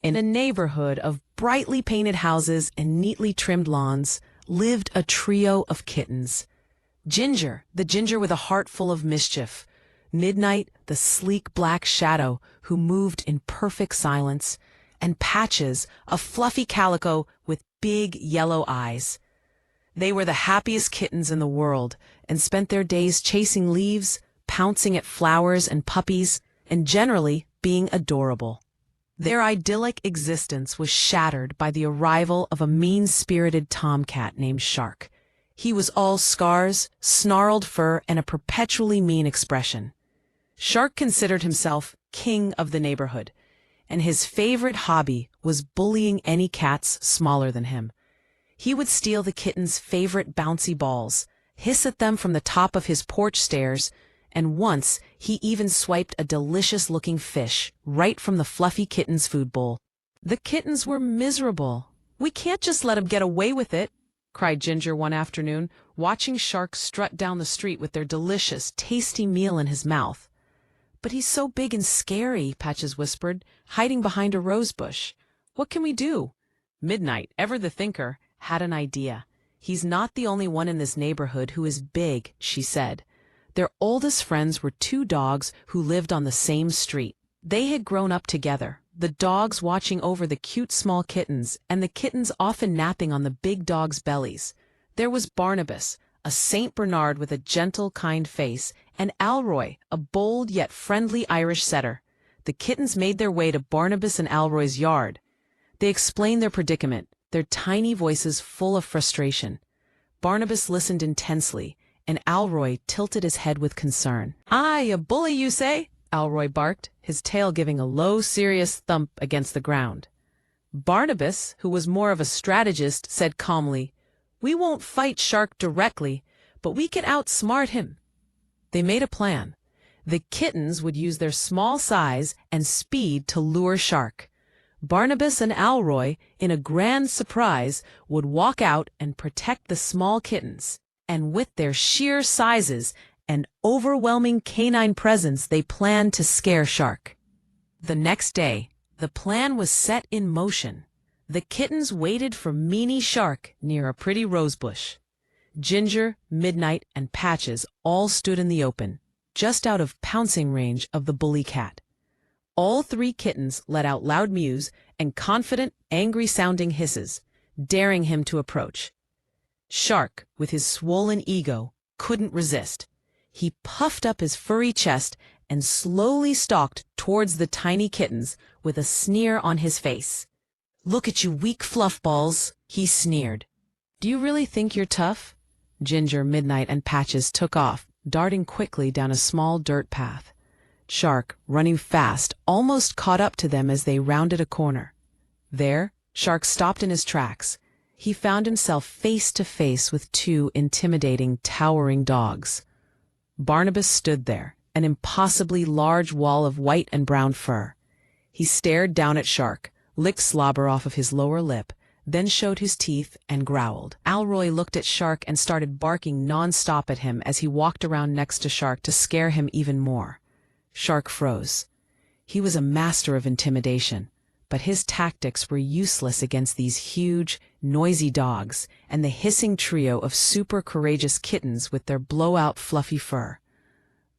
In a neighborhood of brightly painted houses and neatly trimmed lawns lived a trio of kittens. Ginger, the ginger with a heart full of mischief. Midnight, the sleek black shadow who moved in perfect silence. And Patches, a fluffy calico with big yellow eyes. They were the happiest kittens in the world and spent their days chasing leaves, pouncing at flowers and puppies, and generally being adorable. Their idyllic existence was shattered by the arrival of a mean-spirited tomcat named Shark. He was all scars, snarled fur, and a perpetually mean expression. Shark considered himself king of the neighborhood, and his favorite hobby was bullying any cats smaller than him. He would steal the kittens' favorite bouncy balls, hiss at them from the top of his porch stairs, and once he even swiped a delicious-looking fish right from the fluffy kitten's food bowl. The kittens were miserable. "We can't just let him get away with it," cried Ginger one afternoon, watching Shark strut down the street with their delicious, tasty meal in his mouth. "But he's so big and scary," Patches whispered, hiding behind a rose bush. "What can we do?" Midnight, ever the thinker, had an idea. "He's not the only one in this neighborhood who is big," she said. Their oldest friends were two dogs who lived on the same street. They had grown up together, the dogs watching over the cute small kittens and the kittens often napping on the big dogs' bellies. There was Barnabas, a Saint Bernard with a gentle, kind face, and Alroy, a bold yet friendly Irish setter. The kittens made their way to Barnabas and Alroy's yard. They explained their predicament, their tiny voices full of frustration. Barnabas listened intensely, and Alroy tilted his head with concern. "Aye, a bully, you say?" Alroy barked, his tail giving a low, serious thump against the ground. Barnabas, who was more of a strategist, said calmly, "We won't fight Shark directly, but we can outsmart him." They made a plan. The kittens would use their small size and speed to lure Shark. Barnabas and Alroy, in a grand surprise, would walk out and protect the small kittens. And with their sheer sizes and overwhelming canine presence, they planned to scare Shark. The next day, the plan was set in motion. The kittens waited for Meanie Shark near a pretty rosebush. Ginger, Midnight, and Patches all stood in the open, just out of pouncing range of the bully cat. All three kittens let out loud mews and confident, angry-sounding hisses, daring him to approach. Shark, with his swollen ego, couldn't resist. He puffed up his furry chest and slowly stalked towards the tiny kittens with a sneer on his face. "Look at you weak fluffballs," he sneered. "Do you really think you're tough?" Ginger, Midnight, and Patches took off, darting quickly down a small dirt path. Shark, running fast, almost caught up to them as they rounded a corner. There, Shark stopped in his tracks. He found himself face to face with two intimidating, towering dogs. Barnabas stood there, an impossibly large wall of white and brown fur. He stared down at Shark, licked slobber off of his lower lip, then showed his teeth and growled. Alroy looked at Shark and started barking non-stop at him as he walked around next to Shark to scare him even more. Shark froze. He was a master of intimidation, but his tactics were useless against these huge, noisy dogs and the hissing trio of super courageous kittens with their blowout fluffy fur.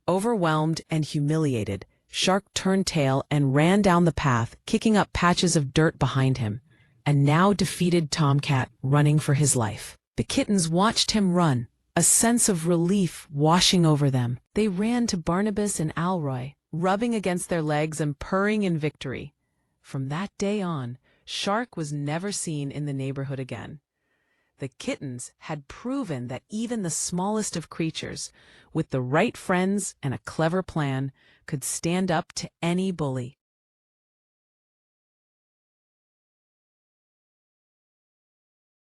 Overwhelmed and humiliated, Shark turned tail and ran down the path, kicking up patches of dirt behind him, a now defeated tomcat running for his life. The kittens watched him run, a sense of relief washing over them. They ran to Barnabas and Alroy, rubbing against their legs and purring in victory. From that day on, Shark was never seen in the neighborhood again. The kittens had proven that even the smallest of creatures, with the right friends and a clever plan, could stand up to any bully.